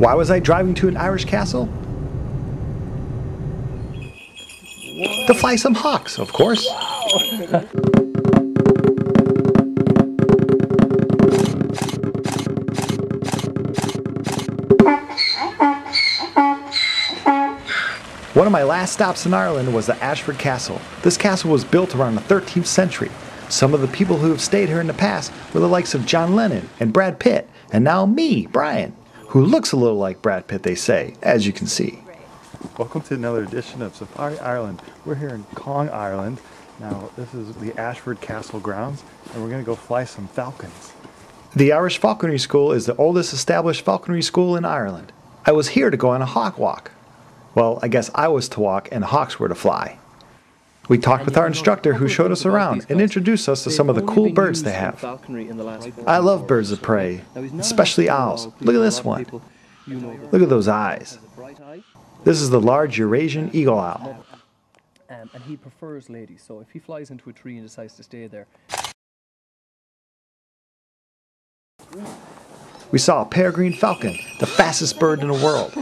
Why was I driving to an Irish castle? To fly some hawks, of course. One of my last stops in Ireland was the Ashford Castle. This castle was built around the 13th century. Some of the people who have stayed here in the past were the likes of John Lennon and Brad Pitt, and now me, Brian, who looks a little like Brad Pitt, they say, as you can see. Welcome to another edition of Safari Ireland. We're here in Cong, Ireland. Now, this is the Ashford Castle grounds, and we're going to go fly some falcons. The Irish Falconry School is the oldest established falconry school in Ireland. I was here to go on a hawk walk. Well, I guess I was to walk and hawks were to fly. We talked with our instructor who showed us around and introduced us to some of the cool birds they have. I love birds of prey, especially owls. Look at this one. Look at those eyes. This is the large Eurasian eagle owl. And he prefers ladies, so if he flies into a tree and decides to stay there. We saw a Peregrine Falcon, the fastest bird in the world.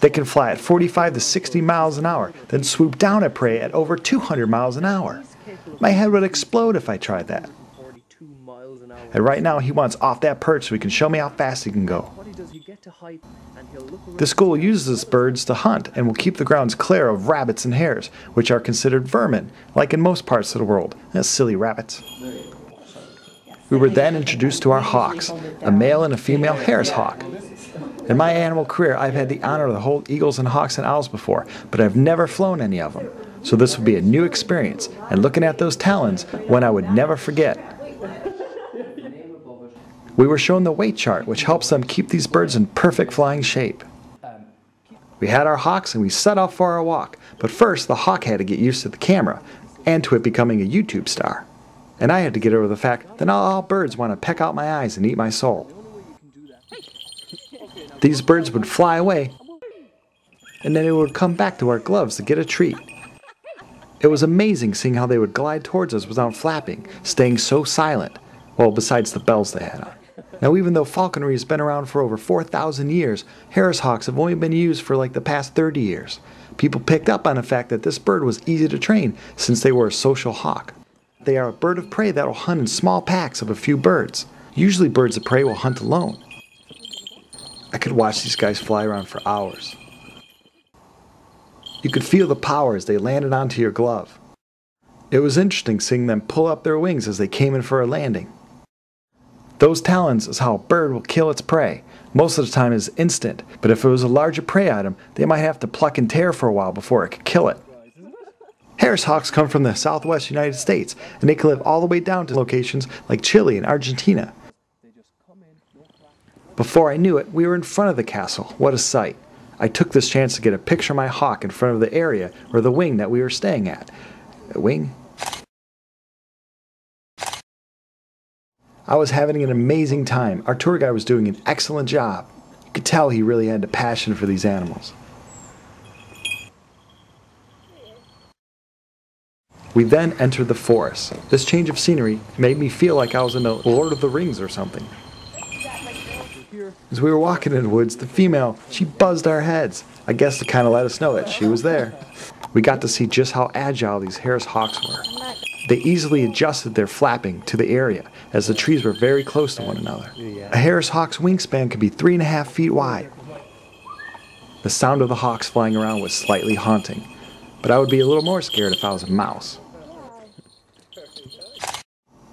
They can fly at 45 to 60 miles an hour, then swoop down at prey at over 200 miles an hour. My head would explode if I tried that. And right now he wants off that perch so he can show me how fast he can go. The school uses birds to hunt and will keep the grounds clear of rabbits and hares, which are considered vermin, like in most parts of the world. Silly rabbits. We were then introduced to our hawks, a male and a female hare's hawk. In my animal career, I've had the honor to hold eagles and hawks and owls before, but I've never flown any of them. So this would be a new experience, and looking at those talons, one I would never forget. We were shown the weight chart, which helps them keep these birds in perfect flying shape. We had our hawks and we set off for our walk, but first the hawk had to get used to the camera, and to it becoming a YouTube star. And I had to get over the fact that not all birds want to peck out my eyes and eat my soul. These birds would fly away, and then it would come back to our gloves to get a treat. It was amazing seeing how they would glide towards us without flapping, staying so silent, well, besides the bells they had on. Now, even though falconry has been around for over 4,000 years, hare's hawks have only been used for like the past 30 years. People picked up on the fact that this bird was easy to train since they were a social hawk. They are a bird of prey that will hunt in small packs of a few birds. Usually birds of prey will hunt alone. I could watch these guys fly around for hours. You could feel the power as they landed onto your glove. It was interesting seeing them pull up their wings as they came in for a landing. Those talons is how a bird will kill its prey. Most of the time it's instant, but if it was a larger prey item, they might have to pluck and tear for a while before it could kill it. Hare's hawks come from the southwest United States, and they can live all the way down to locations like Chile and Argentina. Before I knew it, we were in front of the castle. What a sight. I took this chance to get a picture of my hawk in front of the area, or the wing that we were staying at. A wing? I was having an amazing time. Our tour guide was doing an excellent job. You could tell he really had a passion for these animals. We then entered the forest. This change of scenery made me feel like I was in the Lord of the Rings or something. As we were walking in the woods, the female, she buzzed our heads. I guess to kind of let us know that she was there. We got to see just how agile these hare's hawks were. They easily adjusted their flapping to the area, as the trees were very close to one another. A hare's hawk's wingspan could be 3.5 feet wide. The sound of the hawks flying around was slightly haunting, but I would be a little more scared if I was a mouse.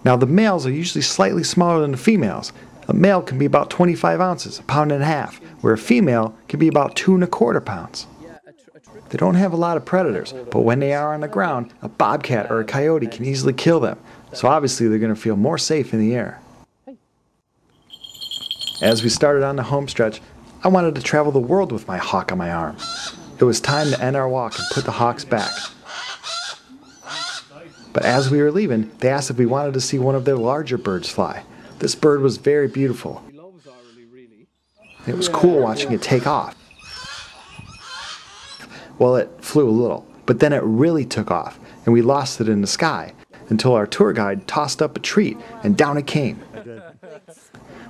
Now the males are usually slightly smaller than the females. A male can be about 25 ounces, 1.5 pounds, where a female can be about 2.25 pounds. They don't have a lot of predators, but when they are on the ground, a bobcat or a coyote can easily kill them, so obviously they're going to feel more safe in the air. As we started on the home stretch, I wanted to travel the world with my hawk on my arm. It was time to end our walk and put the hawks back. But as we were leaving, they asked if we wanted to see one of their larger birds fly. This bird was very beautiful. It was cool watching it take off. Well, it flew a little, but then it really took off, and we lost it in the sky, until our tour guide tossed up a treat, and down it came.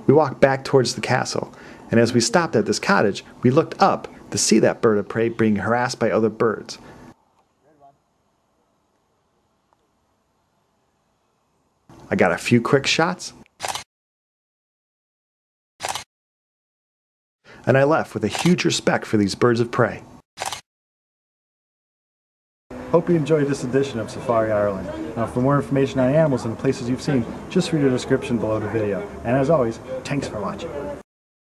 we walked back towards the castle, and as we stopped at this cottage, we looked up to see that bird of prey being harassed by other birds. I got a few quick shots, and I left with a huge respect for these birds of prey. Hope you enjoyed this edition of Safari Ireland. Now, for more information on animals and the places you've seen, just read the description below the video. And as always, thanks for watching.